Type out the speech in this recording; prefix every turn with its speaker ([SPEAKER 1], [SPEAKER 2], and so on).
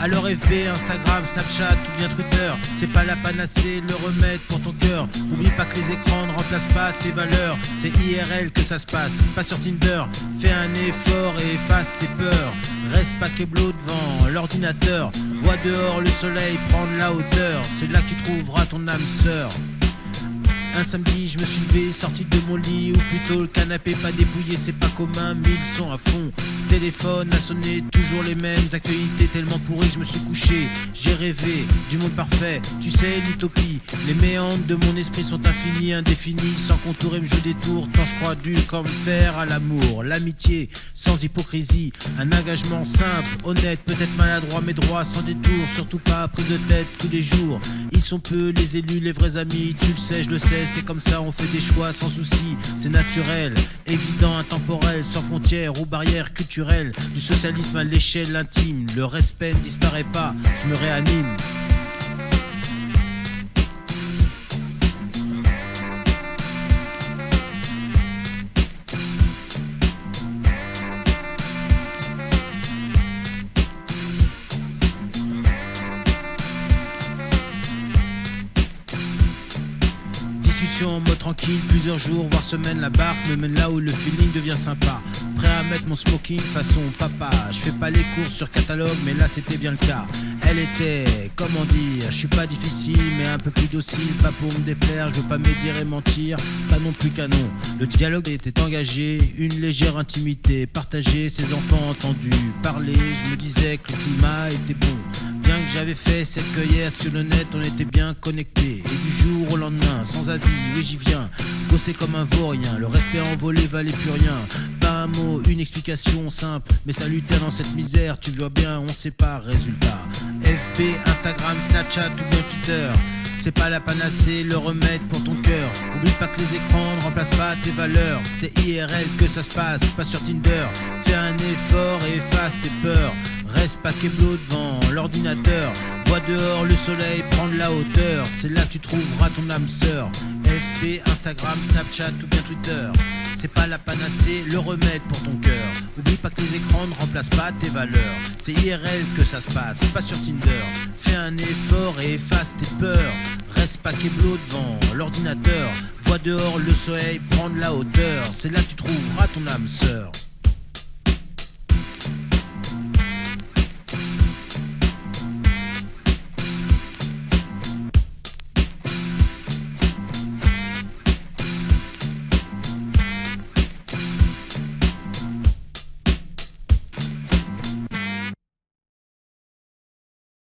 [SPEAKER 1] Alors FB, Instagram, Snapchat ou bien Twitter, c'est pas la panacée, le remède pour ton cœur. Oublie pas que les écrans ne remplacent pas tes valeurs. C'est IRL que ça se passe, pas sur Tinder. Fais un effort et efface tes peurs. Reste pas keblo devant l'ordinateur. Vois dehors le soleil prendre la hauteur. C'est là que tu trouveras ton âme sœur. Un samedi, je me suis levé, sorti de mon lit, ou plutôt le canapé pas dépouillé, c'est pas commun, mais ils sont à fond. Téléphone a sonné, toujours les mêmes actualités tellement pourries, je me suis couché. J'ai rêvé du monde parfait, tu sais, l'utopie. Les méandres de mon esprit sont infinis, indéfinis, sans contour et me joue des tours, tant je crois dur comme fer à l'amour. L'amitié, sans hypocrisie, un engagement simple, honnête, peut-être maladroit, mais droit, sans détour, surtout pas prise de tête tous les jours. Ils sont peu les élus, les vrais amis, tu le sais, je le sais. C'est comme ça, on fait des choix sans souci, c'est naturel, évident, intemporel, sans frontières ou barrières culturelles. Du socialisme à l'échelle intime, le respect ne disparaît pas, je me réanime. En mode tranquille, plusieurs jours, voire semaines, la barque me mène là où le feeling devient sympa. Prêt à mettre mon smoking façon papa. Je fais pas les courses sur catalogue, mais là c'était bien le cas. Elle était, comment dire, je suis pas difficile, mais un peu plus docile, pas pour me déplaire, je veux pas médire et mentir, pas non plus canon. Le dialogue était engagé, une légère intimité, partagée, ses enfants entendus parler, je me disais que le climat était bon. Bien que j'avais fait cette cueillère sur le net, on était bien connectés. Et du jour au lendemain, sans avis, oui j'y viens. Ghosté comme un vaurien, le respect envolé valait plus rien. Pas un mot, une explication simple, mais salutaire dans cette misère, tu vois bien, on sépare, résultat. FB, Instagram, Snapchat ou bien Twitter, c'est pas la panacée, le remède pour ton cœur. Oublie pas que les écrans ne remplacent pas tes valeurs. C'est IRL que ça se passe, pas sur Tinder. Fais un effort et efface tes peurs. Reste pas keblo devant l'ordinateur. Vois dehors le soleil prendre la hauteur. C'est là que tu trouveras ton âme sœur. FB, Instagram, Snapchat ou bien Twitter, c'est pas la panacée, le remède pour ton cœur. Oublie pas que les écrans ne remplacent pas tes valeurs. C'est IRL que ça se passe, pas sur Tinder. Fais un effort et efface tes peurs. Reste pas keblo devant l'ordinateur. Vois dehors le soleil prendre la hauteur. C'est là que tu trouveras ton âme sœur.